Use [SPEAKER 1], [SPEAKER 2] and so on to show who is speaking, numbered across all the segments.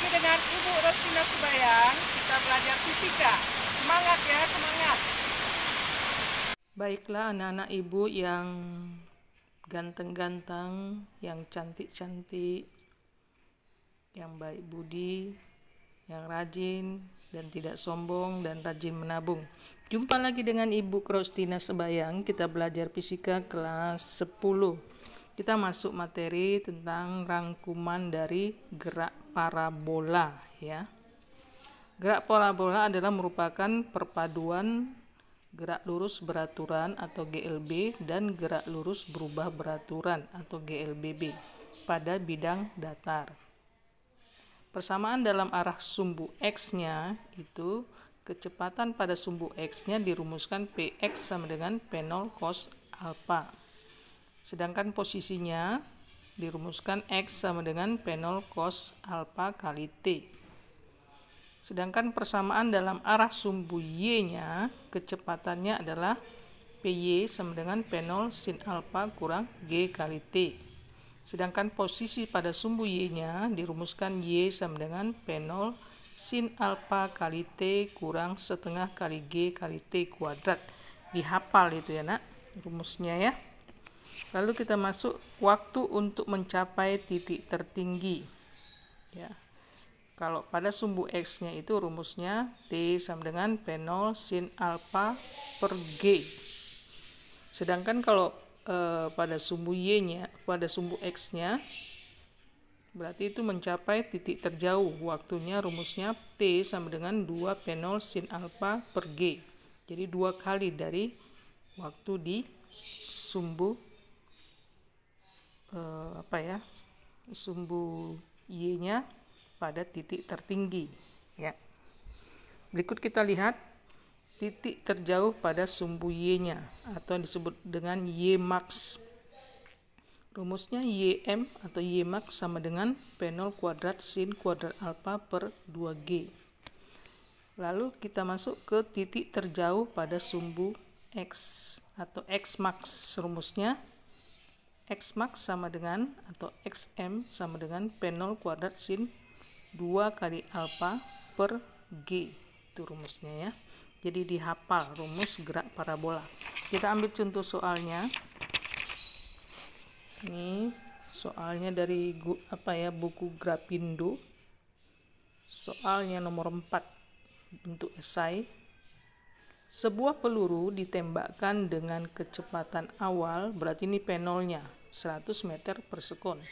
[SPEAKER 1] lagi dengan Ibu Rostina Subayang. Kita belajar fisika. Semangat ya, semangat.
[SPEAKER 2] Baiklah anak-anak ibu yang ganteng-ganteng, yang cantik-cantik, yang baik budi, yang rajin dan tidak sombong dan rajin menabung. Jumpa lagi dengan Ibu Rostina Subayang. Kita belajar fisika kelas 10. Kita masuk materi tentang rangkuman dari gerak parabola ya. Gerak parabola adalah merupakan perpaduan gerak lurus beraturan atau GLB dan gerak lurus berubah beraturan atau GLBB pada bidang datar. Persamaan dalam arah sumbu X-nya itu kecepatan pada sumbu X-nya dirumuskan Px sama dengan P0 cos alpha. Sedangkan posisinya dirumuskan X sama dengan P0 cos alpha kali T. Sedangkan persamaan dalam arah sumbu Y-nya, kecepatannya adalah PY sama dengan P0 sin alpha kurang G kali T. Sedangkan posisi pada sumbu Y-nya dirumuskan Y sama dengan P0 sin alpha kali T kurang setengah kali G kali T kuadrat. Dihafal itu ya nak, rumusnya ya. Lalu kita masuk waktu untuk mencapai titik tertinggi. Ya. Kalau pada sumbu X-nya itu rumusnya T sama dengan P0 sin alpha per G. Sedangkan kalau pada sumbu Y-nya, pada sumbu X-nya, berarti itu mencapai titik terjauh. Waktunya rumusnya T sama dengan 2 P0 sin alpha per G. Jadi 2 kali dari waktu di sumbu sumbu Y-nya pada titik tertinggi ya. Berikut kita lihat titik terjauh pada sumbu Y-nya atau yang disebut dengan Y max. Rumusnya Ym atau Y max sama dengan P0 kuadrat sin kuadrat alpha per 2G. Lalu kita masuk ke titik terjauh pada sumbu X atau X max. Rumusnya X max sama dengan atau Xm sama dengan P0 kuadrat sin 2 kali alpha per G. Itu rumusnya ya. Jadi dihafal rumus gerak parabola. Kita ambil contoh soalnya. Ini soalnya dari buku Grapindo. Soalnya nomor 4 bentuk esai. Sebuah peluru ditembakkan dengan kecepatan awal, berarti ini P0-nya 100 meter per sekon.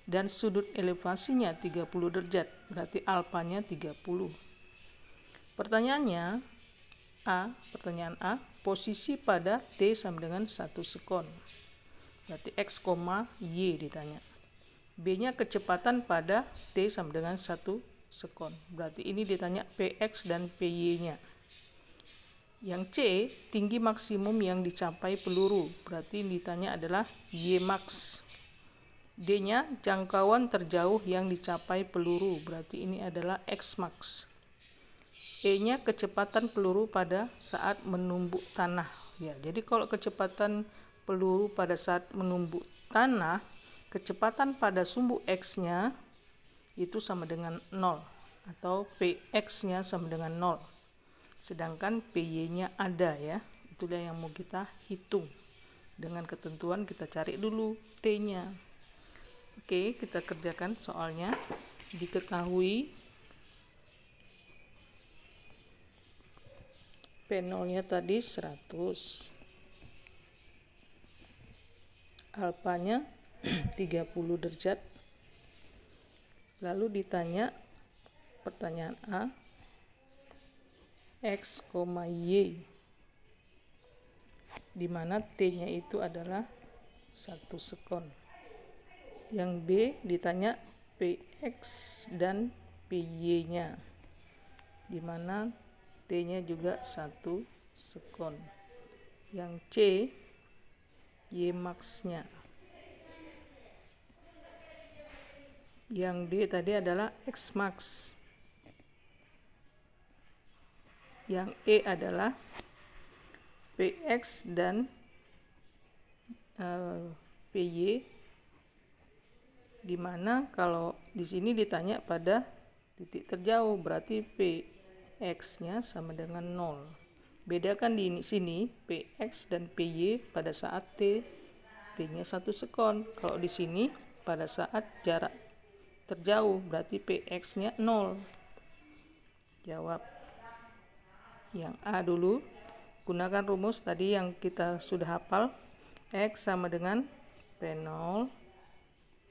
[SPEAKER 2] Dan sudut elevasinya 30 derajat, berarti alfanya 30. Pertanyaan A, posisi pada T sama dengan 1 sekon. Berarti X, Y ditanya. B-nya kecepatan pada T sama dengan 1 sekon. Berarti ini ditanya Px dan Py-nya. Yang C, tinggi maksimum yang dicapai peluru. Berarti yang ditanya adalah Y max. D-nya jangkauan terjauh yang dicapai peluru, berarti ini adalah X max. E-nya kecepatan peluru pada saat menumbuk tanah. Ya, jadi kalau kecepatan peluru pada saat menumbuk tanah, kecepatan pada sumbu X-nya itu sama dengan 0 atau Px-nya sama dengan 0. Sedangkan Py-nya ada ya. Itulah yang mau kita hitung. Dengan ketentuan kita cari dulu T-nya. Oke, kita kerjakan soalnya. Diketahui P0-nya tadi 100. Alfanya 30 derajat. Lalu ditanya pertanyaan A, X, Y, di mana T-nya itu adalah 1 sekon. Yang B ditanya Px dan Py-nya, di mana T-nya juga 1 sekon. Yang C, Y max-nya. Yang D tadi adalah X max. Yang E adalah Px dan Py, di mana kalau di sini ditanya pada titik terjauh, berarti Px-nya sama dengan 0. Bedakan di sini Px dan Py pada saat T-nya 1 sekon. Kalau di sini pada saat jarak terjauh, berarti Px-nya 0. Jawab yang A dulu. Gunakan rumus tadi yang kita sudah hafal. X sama dengan P0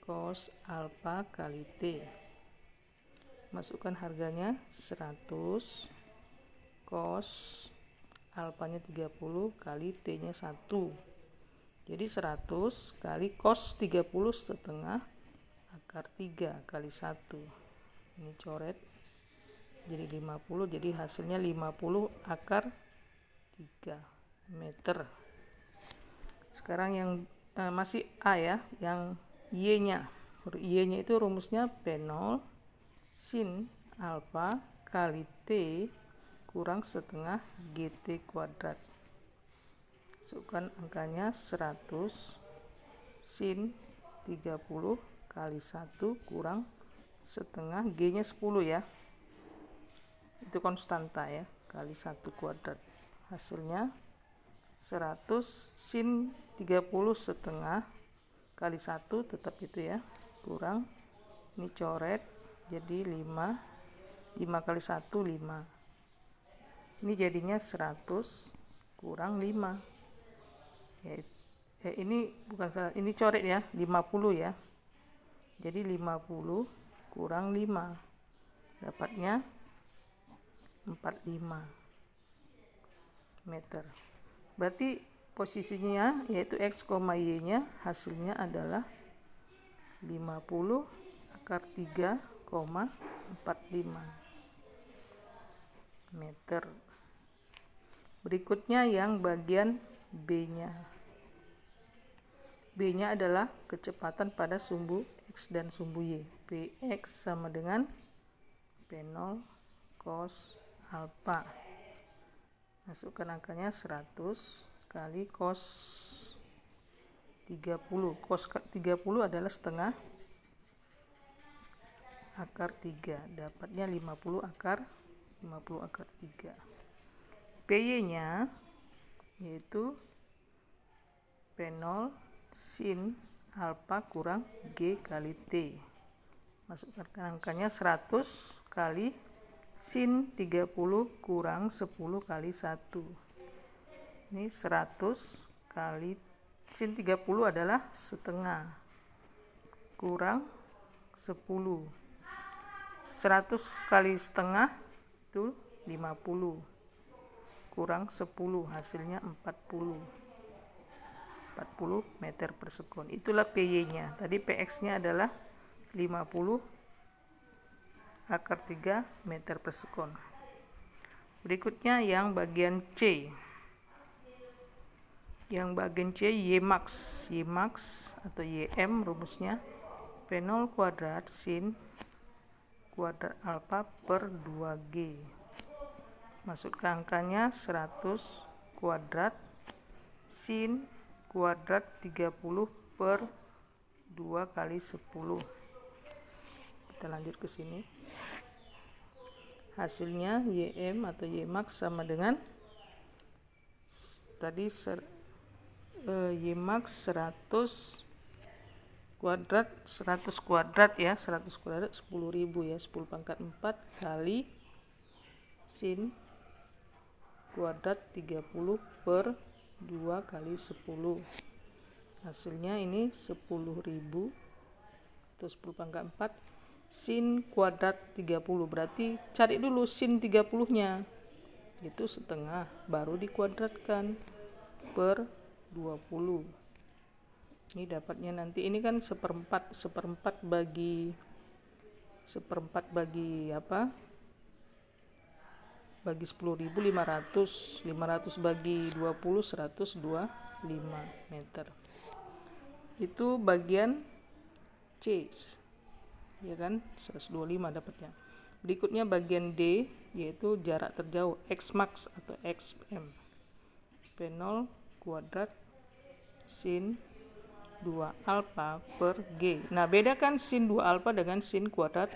[SPEAKER 2] cos alfa kali T. Masukkan harganya 100, cos alfanya 30 kali T-nya 1. Jadi 100 kali cos 30 setengah akar 3 kali 1. Ini coret jadi 50, jadi hasilnya 50 akar 3 meter. Sekarang yang masih A ya, yang Y-nya. Y-nya itu rumusnya P0 sin alfa kali T kurang setengah GT kuadrat. Masukkan angkanya 100 sin 30 kali 1 kurang setengah, G-nya 10 ya. Itu konstanta ya, kali 1 kuadrat. Hasilnya 100 sin 30 setengah kali 1 tetap itu ya, kurang, ini coret jadi 5 kali 1 5. Ini jadinya 100 kurang 5 ya, ini bukan salah, ini coret ya, 50 ya. Jadi 50 kurang 5 dapatnya 45 meter. Berarti posisinya yaitu X, Y nya hasilnya adalah 50 akar 3,45 meter. Berikutnya yang bagian B nya. B nya adalah kecepatan pada sumbu X dan sumbu Y. Px sama dengan P0 cos alfa. Masukkan angkanya 100 kali cos 30. Cos 30 adalah setengah akar 3. Dapatnya 50 akar 3. Py-nya yaitu P0 sin alfa kurang G kali T. Masukkan angkanya 100 kali sin 30 kurang 10 kali 1. Ini 100 kali sin 30 adalah setengah kurang 10. 100 kali setengah itu 50 kurang 10, hasilnya 40 meter per sekon. Itulah Py-nya. Tadi Px-nya adalah 50 akar 3 meter per sekon. Berikutnya yang bagian C. Yang bagian C Y max atau Ym rumusnya P0 kuadrat sin kuadrat alfa per 2G. Masukkan angkanya 100 kuadrat sin kuadrat 30 per 2 kali 10. Kita lanjut ke sini. Hasilnya Ym atau Y max sama dengan tadi Y max 100 kuadrat ya, 100 kuadrat 10.000 ya, 10 pangkat 4 kali sin kuadrat 30 per 2 kali 10. Hasilnya ini 10.000 atau 10 pangkat 4 sin kuadrat 30. Berarti cari dulu sin 30 nya, itu setengah, baru dikuadratkan per 20. Ini dapatnya nanti, ini kan seperempat bagi apa, bagi 10.000 500 bagi 20 125 meter. Itu bagian C ya kan, 125 dapatnya. Berikutnya bagian D yaitu jarak terjauh X max atau XM. P0 kuadrat sin 2 alfa per G. Nah, bedakan sin 2 alfa dengan sin kuadrat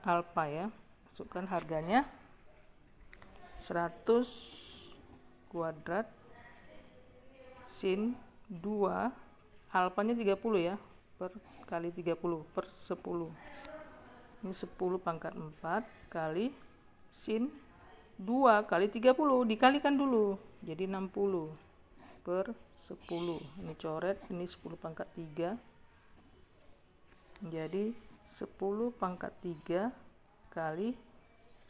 [SPEAKER 2] alfa ya. Masukkan harganya 100 kuadrat sin 2, alfanya 30 ya, per kali 30 per 10. Ini 10 pangkat 4 kali sin 2 kali 30, dikalikan dulu jadi 60 per 10. Ini coret, ini 10 pangkat 3 jadi 10 pangkat 3 kali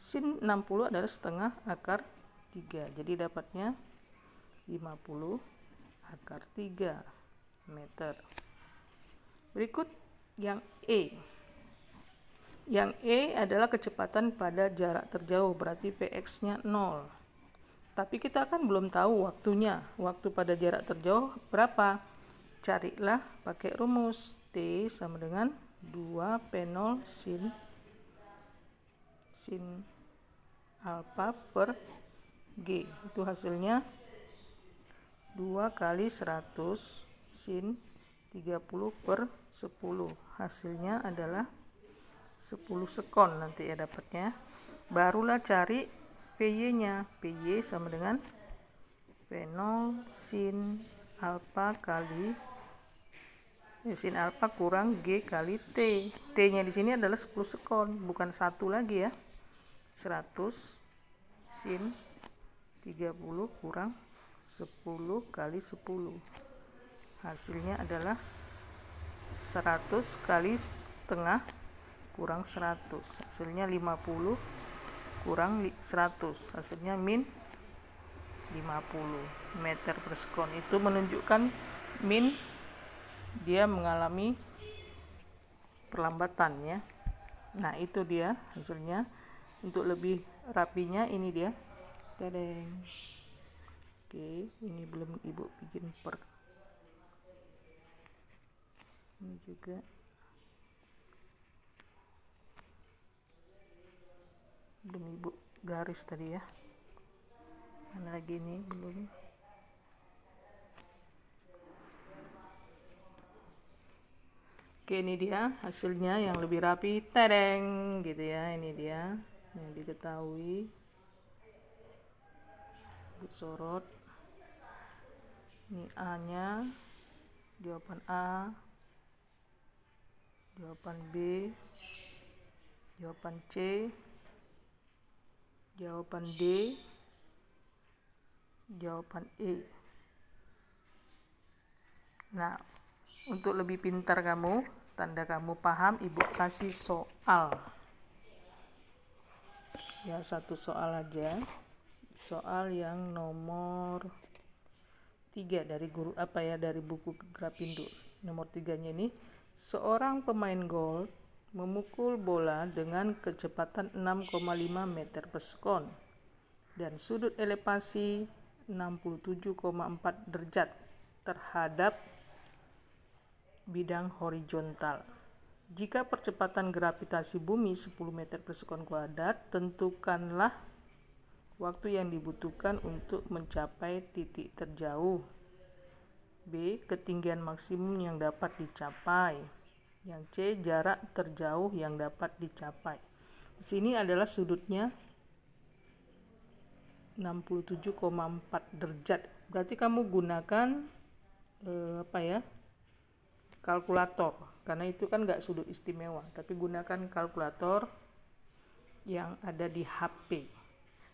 [SPEAKER 2] sin 60 adalah setengah akar 3, jadi dapatnya 50 akar 3 meter. Berikut yang E. Yang E adalah kecepatan pada jarak terjauh, berarti Px nya 0. Tapi kita kan belum tahu waktunya. Waktu pada jarak terjauh berapa? Carilah pakai rumus. T sama dengan 2P0 sin alfa per G. Itu hasilnya 2 kali 100 sin 30 per 10. Hasilnya adalah 10 sekon nanti ya dapatnya. Barulah cari PY nya. PY sama dengan P0 sin alfa kali sin alfa kurang G kali T. T nya di sini adalah 10 sekon, bukan 1 lagi ya. 100 sin 30 kurang 10 kali 10. Hasilnya adalah 100 kali setengah kurang 100. Hasilnya 50 kurang 100. Hasilnya min 50 meter per sekon. Itu menunjukkan min dia mengalami perlambatan ya. Nah, itu dia hasilnya. Untuk lebih rapinya ini dia. Tadeng. Oke, ini belum Ibu bikin per. Ini juga. Belum Ibu garis tadi ya. Mana lagi ini belum. Oke, ini dia hasilnya yang lebih rapi. Tadeng gitu ya. Ini dia yang diketahui. Ibu sorot. Ini A nya, jawaban A, jawaban B, jawaban C, jawaban D, jawaban E. Nah, untuk lebih pintar kamu, tanda kamu paham, Ibu kasih soal. Ya, satu soal aja. Soal yang nomor 3 dari guru dari buku Grapindo. Nomor 3-nya ini, seorang pemain golf memukul bola dengan kecepatan 6,5 meter per sekon dan sudut elevasi 67,4 derajat terhadap bidang horizontal. Jika percepatan gravitasi bumi 10 meter per sekon kuadrat, tentukanlah waktu yang dibutuhkan untuk mencapai titik terjauh. B. Ketinggian maksimum yang dapat dicapai. Yang C. Jarak terjauh yang dapat dicapai. Di sini adalah sudutnya 67,4 derajat. Berarti kamu gunakan kalkulator, karena itu kan nggak sudut istimewa, tapi gunakan kalkulator yang ada di HP.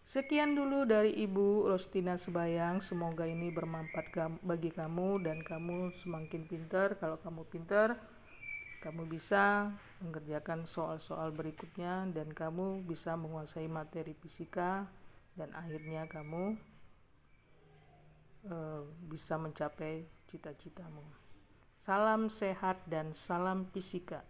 [SPEAKER 2] Sekian dulu dari Ibu Rostina Sebayang. Semoga ini bermanfaat bagi kamu dan kamu semakin pintar. Kalau kamu pintar, kamu bisa mengerjakan soal-soal berikutnya dan kamu bisa menguasai materi fisika dan akhirnya kamu bisa mencapai cita-citamu. Salam sehat dan salam fisika.